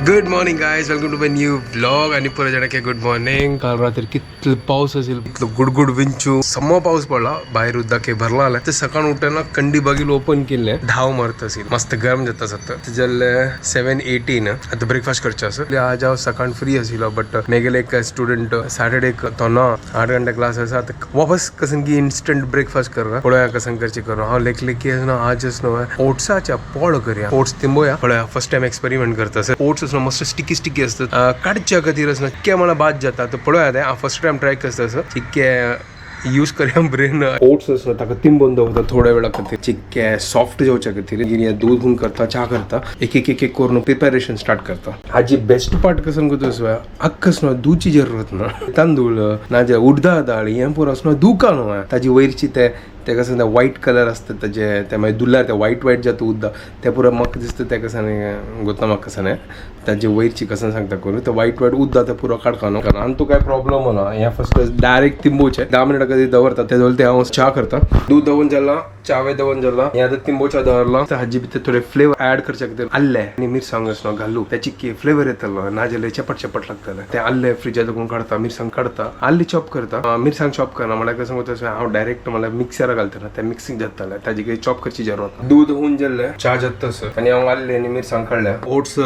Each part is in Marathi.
Good morning guys, welcome to my new vlog. आणि परत जणके गुड मॉर्निंग. काल रात्री कितलं पाऊस असेल, कितलं गुडगुड विंचू सम्म पाऊस पडला. बाहेर उद्दाके भरला आला. ते सकाळ उठताना कंडी बागील ओपन केले, धाव मारत असेल, मस्त गरम जाता सत्तर जल 7:18 आता ब्रेकफास्ट करचे असं. आज हांव सकाळ फ्री असिलो, बट मेगेले एक स्टुडंट सॅटर्डे तो ना 8 घंटा क्लास आसा. वापस कसन की इन्स्टंट ब्रेकफास्ट करना पळोया कसन करचे करूं. हांव लेखले की आजच न्हू ओट्साच्या पोळ करूया. ओट्स तिंबोया पळोया. फर्स्ट टाइम एक्सपेरिमेंट करता. ओट्स मस्त स्टिकी असतात. काढच्या खातीर चिक्के मला बाद जाता. तर पळोया हांव फर्स्ट टाइम ट्राय करता असं चिक्के यूज करूया ब्रेन. ओट्स असं ताका तिंबोन दवरता थोड्या वेळा खातीर चिक्के सॉफ्ट जावच्या खातीर. दूध घून करता, चा करता, एक एक करून प्रिपरेशन स्टार्ट करता. हाजी बेस्ट पार्ट कसन करता अख्खस न्हू दूची जरूरत ना. तांदूळ नाजाल्यार उडदा दाळ हें पुरो असं दुका न्हू. ताजी वयरची ते कसं व्हाईट कलर असतं त्याचे, ते मागीर दुल्ल्यार ते व्हाईट जाता उद्दा ते पुरो म्हाका दिसता ते कसाने गोता म्हाका कसाने ताजे वयरची कसन सांगता करूं ते व्हाईट उद्दा ते पुरो काडका न्हू. आनी तूं काय प्रॉब्लम ना. हें फर्स्ट डायरेक्ट तिंबोवचें 10 मिनटां कधी दवरता. ते ते हांव चा करता. दूध दवरून जाला, चावे दवरून जाला. हें आतां तिंबोवच्या दवरला. हाजी भितर थोडे फ्लेवर ऍड करचे खातीर आल्ले आनी मिरसांग असो घालूं त्याची फ्लेवर येतलो. नाजाल्यार चपट लागतले. ते आल्ले फ्रिजात दवरून काडता, मिरसांग काडता, आल्ली चॉप करता. मिरसांग चॉप करना म्हळ्यार कसं करता हांव डायरेक्ट म्हळ्यार मिक्सर घालतना त्या मिक्सिंग जाताले. ताजी काही चॉप करची जरूरत. दूध होऊन जाल्ले, चा जातस आनी हांव आल्ले आनी मिरसांग काडल्या. ओट्स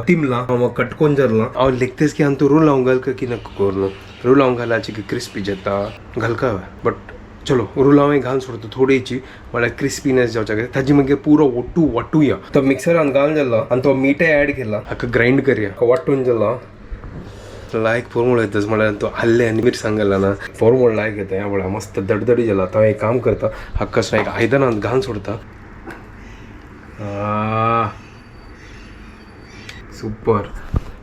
तिमला हांव कटकोन जारला. हांव लेखतेच की हांव तूं रोल लावूंक घाल की नका करूं. रोल लावूंक घालाची की क्रिस्पी जाता घालका. बट चलो रोल हांव घालून सोडतो थोडीची म्हळ्यार क्रिस्पीनेस जावच्या खातीर. ताजी मागीर पुरो वाटूया. तो मिक्सरान घालून जाल्लो आनी तो मीठय ऍड केला. हाका ग्राइंड करया. वाटून जालो लायक फॉर्मूला येतच म्हळ्यार तो आल्ले आनी मिरसांग घाला ना फॉर्मूला लायक येता. ह्या म्हळ्यार मस्त दडदडी जाला. तो एक काम करता हक्कस एक आयदनांत घालून सोडता. सुपर.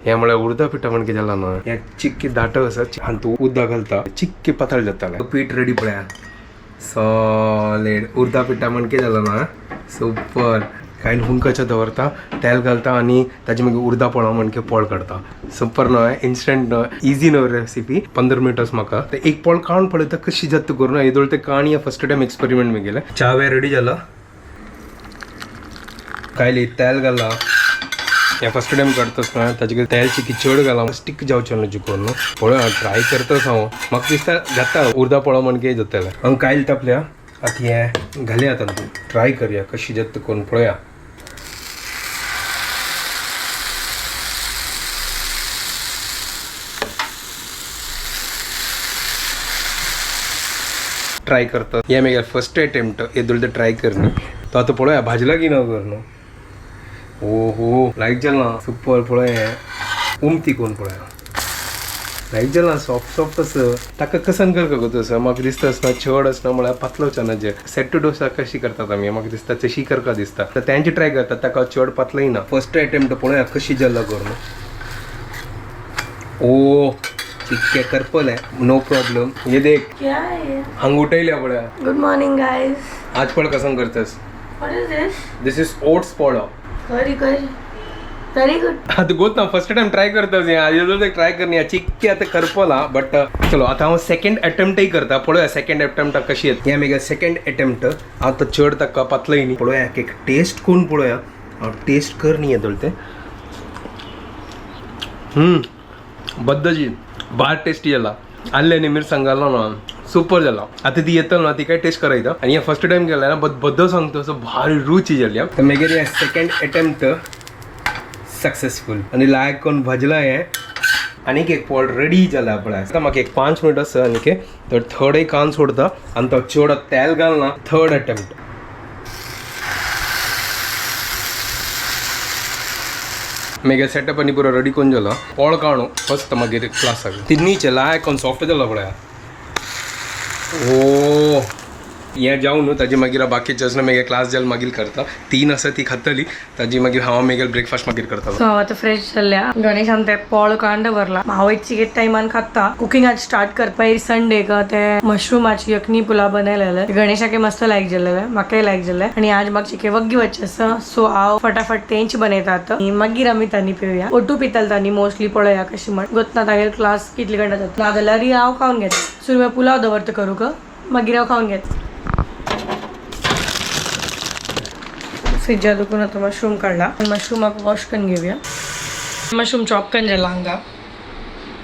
हे म्हळ्यार उडदा पिठा म्हण कितें जाला ना हे चिक्की दाट आसा आनी तूं उदक घालता चिक्की पातळ जाताले. पीठ रेडी पळया सॉलिड. उडदा पिठा म्हण कितें जाला ना सुपर. कांय हुंकाच्या दवरता, तेल घालता आनी ताजी मागीर उडदा पोळा म्हणके पोळ काडता. सुपर न्हय, इन्स्टंट न्हय, इजी न्हय रेसिपी. 15 मिनट्स म्हाका. ते एक पोळ काडून पळयता कशी जाता करून. येदोळ ते काणी फर्स्ट टाइम एक्सपेरिमेंट मी केले. चावे रेडी जाला. कायली तेल घाला. हे फर्स्ट टाइम करतास ना ताजे तेलची किचड घाला. स्टिक जावचे न्हू चिकन न्हू. पळय ट्राय करतास हांव. म्हाका दिसता जाता उडदा पोळा म्हणके जाताले. हांव कायल तापल्या. आतां हें घालया. आतां ट्राय करया कशी जाता करून पळया. ट्राय करता. हे मेगेर फर्स्ट अटेम्प्ट येदोळ ते ट्राय करनी. तो आतां पळोया भाजला की ना कर न्हू. ओहो लायक जाला. सुपर. पळय उमती कोण पळया लायक जाला. सॉफ्ट असं. ताका कसन करता गो तसं म्हाका दिसता आसना चड आसना म्हळ्यार पातलोच्या ना. जे सेट टू डोसा कशी करतात आमी म्हाका दिसता तशी करता दिसता. तर तेंची ट्राय करतात ताका चड पातलय ना. फर्स्ट अटेम्प्ट पळोया कशी जाला करून. ओ चिक्के करपले नो प्रॉब्लम. ये देख हांग उठयल्या पळया. Good morning guys. आज पळ कसन करतास. What is this? This is oats पोळो. Very good. आता गोत ना फर्स्ट टाइम ट्राय करतास. आज ट्राय करनी चिक्के आता करपला. बट चलो आता हांव सेकंड अटेम्प्टय करता. पळोया सेकंड अटेम्प्ट कशी येत. हे मेगा सेकंड अटेम्प्ट. आता चड ताका पातलय न्ही. पळोया एक टेस्ट कोण पळोया. टेस्ट कर न्ही येतोळ ते. बद्दजी बार टेस्टी जाला. आल्ले आनी मिरसांग घालना ना सुपर जाला. आता ती येतल ना ती काय टेस्ट करायचा. आणि हे फर्स्ट टाइम केला ना बद्दल सांगतो असं भारी रुची जाली. तर मेगेर सेकंड अटेम्प्ट सक्सेसफुल आणि लायक कोण भजला हे. आनीक एक पोळ रेडी जाला पळय. आता म्हाका एक 5 मिनट आसा आनीक. तर थर्ड एक कान सोडता आनी तो चड तेल घालना. Third attempt. मेगे सेटअप आनी पुरो रेडी कोण जाला. पोळ काणू फस्ट मागीर क्लासाक तिन्नीचे लायक कोण सॉफ्ट जाला पळया. ओ हें जावन न्हू ताजी मागीर बाकीचे असना मागीर क्लास जाल मागीर करता. 3 आसा ती खातली. ताजी मागीर हांव मागीर ब्रेकफास्ट मागीर करता. सो हांव आतां फ्रेश जाल्ल्या. गणेशान ते पोळ कांड दवरला. हांव एक चिकेट टायमान खाता. कुकिंग आज स्टार्ट करता. पयर संडे का ते मशरूमाची यखनी पुलाव बनयलेले. गणेशाके मस्त लायक जाल्ले म्हाकाय लायक जाल्ले. आनी आज म्हाका चिके वग्गी वच्चे आसा. सो हांव फटाफट तेंची बनयता आतां. मागीर आमी तांणी पिवया. ओटू पिताल तांणी मोस्टली. पळोया कशी म्हण गोतना तागेर क्लास कितले घंटा जाता. नाजाल्यार हांव खावन घेता. सुरव्या पुलाव दवरता करूं का मागीर हांव खावन घेता. फ्रिजा दुखून आता मशरूम काढला मशरूमाक वॉश करून घेऊया मशरूम चॉप करून जाला हांगा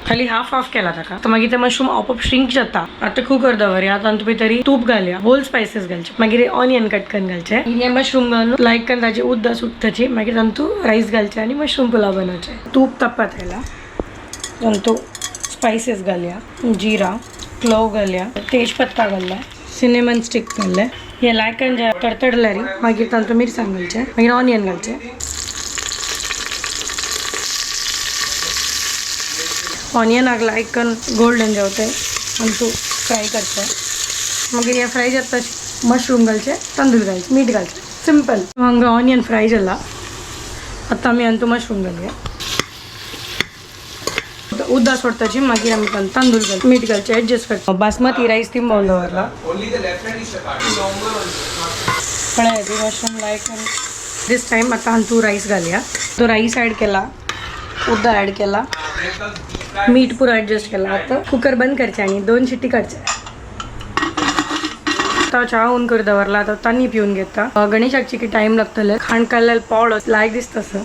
खाली हाफ केला ताका तर मागीर ते मशरूम ऑपअप श्रिंक जाता आता कुकर दवरया आतां तुमी तरी तूप घालया होल स्पायसेस घालचे मागीर ऑनियन कट करून घालचे हे मशरूम घालून लायक करून ताची उद्द सुट्टाची मागीर तांतू रायस घालचे आनी मशरूम पुलाव बनवचे तूप तापत आयला तांतू स्पायसेस घालया जिरा क्लोव घालया तेजपत्ता घालया सिनेमन स्टिक घालले हे लायक करून जे तडतडल्यारी मागीर तांतू मिरसांग घालचे मागीर ऑनियन घालचे ऑनियनाक लायक करून गोल्डन जेवते आनी तूं फ्राय करचे मागीर हे फ्राय जाता मशरूम घालचे तांदूळ घालचे मीठ घालचे सिंपल हांगा ऑनियन फ्राय जाला आतां आमी तूं मशरूम घालुया उद्दा सोडताची मागीर आमी तांदूळ घालचे मीठ घालचे एडजस्ट करता बासमती रायस तिंबावन दवरला पळय मशरूम लायक दिस टायम आतां तूं रायस घालया तो रायस ॲड केला उद्दा ॲड केला मीठ पुरो ॲडजस्ट केला आता कुकर बंद करचे आणि 2 शिट्टी काडचे आता चा ऑन कर दवरला आता तांनी पिवन घेता गणेशाक चिकी टाइम लागतले खाण काडलेले पोळ लायक दिसता तसं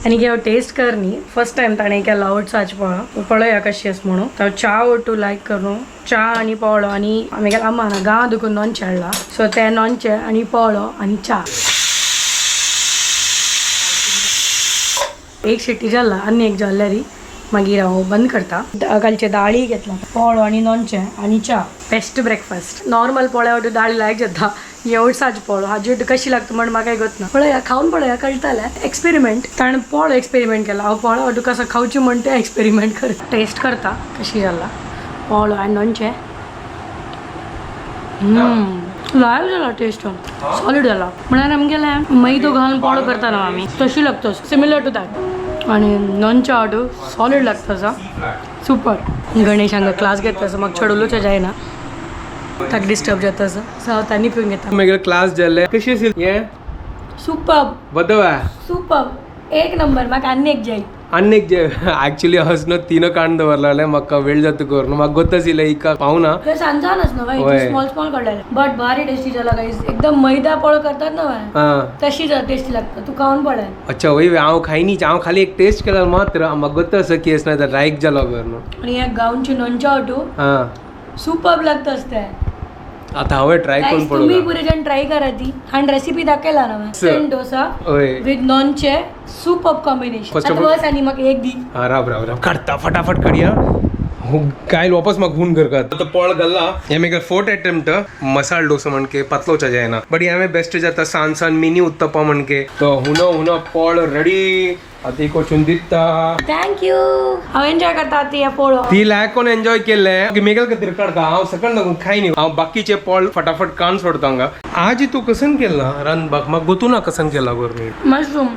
आनी हांव टेस्ट कर न्ही फर्स्ट टायम ताणें केला ओट्साची पोळो पळया कशी आसा म्हणून हांव चा ओटू लायक करूं चा आनी पोळो आनी आमी गेला आम्हाला गांव दुखून नॉनचे हाडला सो ते नॉनचे आनी पोळो आनी चा एक शिट्टी जाला आनी एक जाल्यारी मागीर हांव बंद करता कालचे दाळी घेतला पोळो आनी नॉनचे आनी चा बेस्ट ब्रेकफास्ट नॉर्मल पोळ्या वाटू दाळी लायक जाता एवढसाच पोळो हाजी वाटू कशी लागता म्हण म्हाका गत ना पळया खावन पळया कळटलें एक्सपेरिमेंट ताणें पोळो एक्सपेरिमेंट केला हांव पोळ्या वाटू कसं खावची म्हण ते एक्सपेरिमेंट करता टेस्ट करता कशी जाला पोळो आनी नॉनचे लायक जाला टेस्ट सॉलिड जाला म्हळ्यार आमगेले मैदो घालून पोळो करता न्हू आमी तशी लागता सिमिलर टू दॅट आनी नॉनच्या वाटू सॉलिड लागता असा सुपर गणेश हांगा क्लास घेता असं म्हाका चडवलूच जायना ताका डिस्टर्ब जाता असं सो हांव तांणी पिवन घेता मागीर क्लास जाल्ले कशी आशिल्ली हे सुपर बदवा सुपर एक नंबर म्हाका आनी एक जाय आनी एक जे ऍक्च्युली हसनो तीन काण दवरलेले म्हाका वेळ जाता करून म्हाका गोत आशिल्लें इका पावना ते सांजान न्हू बाय स्मॉल स्मॉल काडलेले बट भारी टेस्टी जाला गाईज एकदम मैदा पोळो करतात ना बाय तशी टेस्टी लागता तू खावन पळय अच्छा वय हांव खायनी हांव खाली एक टेस्ट केला मात्र म्हाका गोत आसा की असं नाही लायक जालो करून आणि एक गांवची नॉनच्या वाटू सुपर लागता असते आता हांवें ट्राय करून पळोवं तुम्ही पुरे जण ट्राय करा ती आणि रेसिपी दाखयला ना सेंट डोसा विथ नॉनचे सुपर कॉम्बिनेशन बस आणि मग एक दी राब राब राब काढता फटाफट काढया काय वापस म्हाका हून घर तो पोळ घालला हे मेरे फोर्थ अटेम्प्ट मसाला डोसा म्हणके पतलोचा जायना बट हे बेस्ट जाता सान मिनी उत्तप्पा म्हणके तो हुनो पोळ रेडी आता एक वचून दिता थँक्यू हांव एन्जॉय करता ती पोळो ती लायक कोण एन्जॉय केले मेगल खातीर काडता हांव सकंड लागून खायनी हांव बाकीचे पोळ फटाफट कान सोडता हांगा आज तू कसन केला रांदपाक म्हाका गोतू ना कसन केला गव्हर्मेंट मशरूम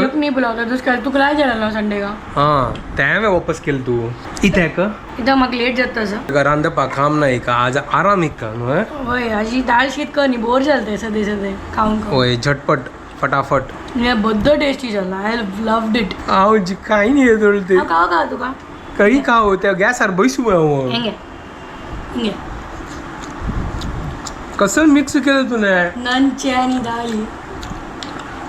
यखनी पुलाव तुका तुका लाय जाला संडे का हाँ ते हांवें वापस केलं तू इथे का इथं म्हाका लेट जाता तसं रांदपाक काम नाही का आज आराम इका न्हू होय हाजी दाळ शीत कर न्ही बोर जालते सदे खाऊन होय झटपट फटाफट हे बद्द टेस्टी जाला आय लव्ड इट हांव काही नाही तोळते खाव का तुका काही खाव त्या गॅसार बसू हांव हेंगे हेंगे कसं मिक्स केलं तुने नॉनचे आणि दाळी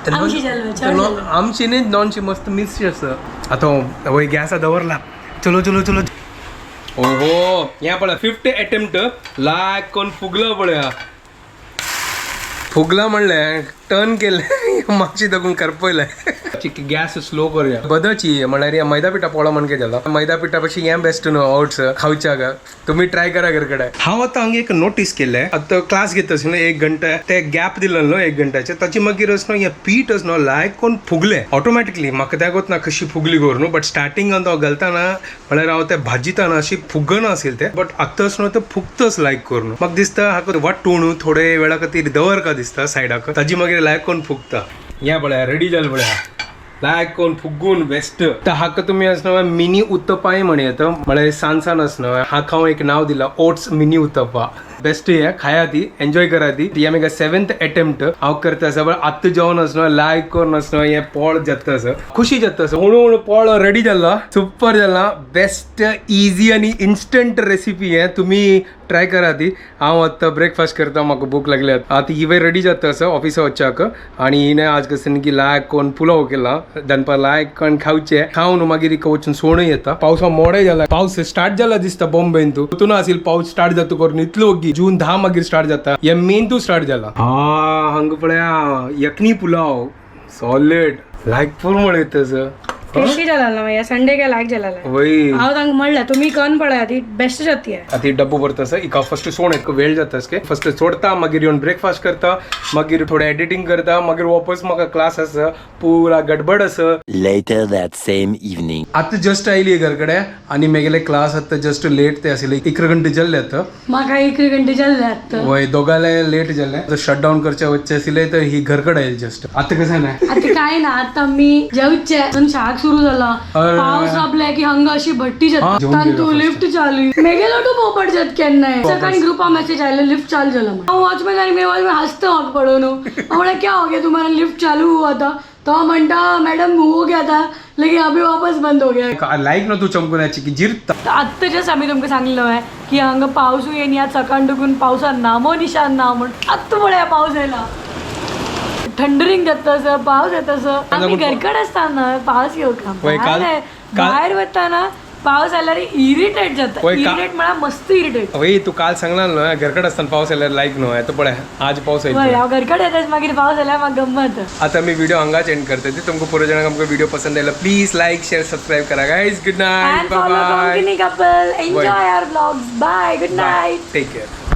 आमची न्ही नॉनची मस्त मिक्स आसा आता वय गॅसा दवरला चलो चलो चलो ओहो या पळय 50 अटेम्प्ट लायक कोण फुगलं पळया फुगला म्हणलें टर्न केलें मातशी दगून करपयलें गॅस स्लो करूया बदची म्हळ्यार या मैदा पिठा पोळो म्हणके जाला मैदा पिठा पशी हें बेस्ट न्हू ओट्स खावच्याक तुमी ट्राय करा घर कडेन हांव आतां हांगा एक नोटीस केलें आतां क्लास घेता आसलो 1 घंटा ते गॅप दिलो न्हू 1 घंटाचे ताची मागीर असनो हें पीठ असनो लायक कोण फुगलें ऑटोमॅटिकली म्हाका त्यागोत ना कशी फुगली गोर न्हू बट स्टार्टिंगान तो घालतना म्हळ्यार हांव ते भाजीतना अशी फुगना आशिल्लें तें बट आतां असनो ते फुगतच लायक करून म्हाका दिसता हाका वाट्टून थोडे वेळा खातीर दवर का दिसता सायडाक ताजी मागीर लायक कोण फुगता या पळया रेडी जाल पळया लायक कोण फुगून बेस्ट तर हाका तुम्ही असनो मिनी उत्तप्पाय म्हण येतं म्हळ्यार सान असनो हाका हांव एक नाव दिला ओट्स मिनी उत्तप्पा बेस्ट हे खाया ती एन्जॉय करा ती या मेगा 7th अटेम्प्ट हांव करता आसा बट आत्ता जेवण असनो लायक करून असनो हे पोळ जाता असं खुशी जाता असं हळू हळू पोळ रेडी जाला सुपर जाला बेस्ट इजी आणि इन्स्टंट रेसिपी हे तुम्ही ट्राय करा ती हांव आतां ब्रेकफास्ट करता म्हाका भूक लागली आतां इवे रेडी जाता असं ऑफिसा वच्चाक आनी हिने आज कशें की लायक कोण पुलाव केला दनपार लायक कोण खावचे खावन मागीर इका वचून सोण येता पावसा मोडे जाला पावस स्टार्ट जाला दिसता बॉम्बेन तू तू आसिल पावस स्टार्ट जाता करून इतलो ओगी जून 10 मागीर स्टार्ट जाता हे मेन तू स्टार्ट जाला हांगा पळया यखनी पुलाव सॉलिड लायक पूर म्हण येता टेस्टी जाला ना या संडे काय लायक जाला वय हांव तांकां म्हणलें तुमी करून पळया ती बेस्ट जाती आहे आतां डब्बो भरता आसा इका फर्स्ट सोण एक वेळ जाता के फर्स्ट सोडता मागीर येवन ब्रेकफास्ट करता मागीर थोडे एडिटिंग करता मागीर वापस म्हाका क्लास आसा पुरा गडबड आसा Later that same evening. आतां जस्ट आयली घर कडेन आनी म्हगेले क्लास आतां जस्ट लेट ते आशिल्ले 11 घंटे जाल्ले आतां म्हाका 1 घंटे जाल्ले आतां वय दोगाले लेट जाल्ले शट डाऊन करचे वच्चे आशिल्ले तर ही घर कडेन आयली जस्ट आतां कशें ना आता काय ना आता मी जेवचे पण शाळा सुरू झाला अरे. पाऊस आपल्या की हंग अशी भट्टी हा, जेवून जाता तू गेलो लिफ्ट चालू मेगेलो तू पोपट जात केन्ना सकाळी ग्रुपा मैसेज आयले लिफ्ट चालू झाला वॉचमैन आणि मी वॉचमैन हसतो म्हाका पळोवन म्हणे क्या हो गया तुम्हारा लिफ्ट चालू हुआ था तो म्हणता मैडम हो गया था लेकिन अभी वापस बंद हो गया लायक ना तू चमकुनाची की जिरता आत्ता जस्ट आम्ही तुमका सांगितलं आहे की हांगा पावस येईन आज सकाळ डुकून पावसा नामो निशान ना म्हणून आत्ता म्हळ्या पाऊस येयला थंडरिंग जाता पाऊस येता आम्ही घरकडे असताना पाऊस येऊ का वय, काल- बाहेर वताना पाऊस आल्यार इरिटेट जाता वय, इरिटेट म्हणा मस्त इरिटेट वय तू काल सांगला न्हू घरकडे असताना पावस आयल्यार लायक न्हू आता पळय आज पावस वय येयलो हांव घरकडे येताच मागीर पाऊस आल्यार म्हाका गंमत आता मी व्हिडिओ हांगाच एंड करते ते तुमकां पुरो जाणांक आमकां व्हिडिओ पसंद आयला प्लीज लाईक शेअर सबस्क्राईब करा guys good night and follow by Konkani couple enjoy our vlogs bye good night take care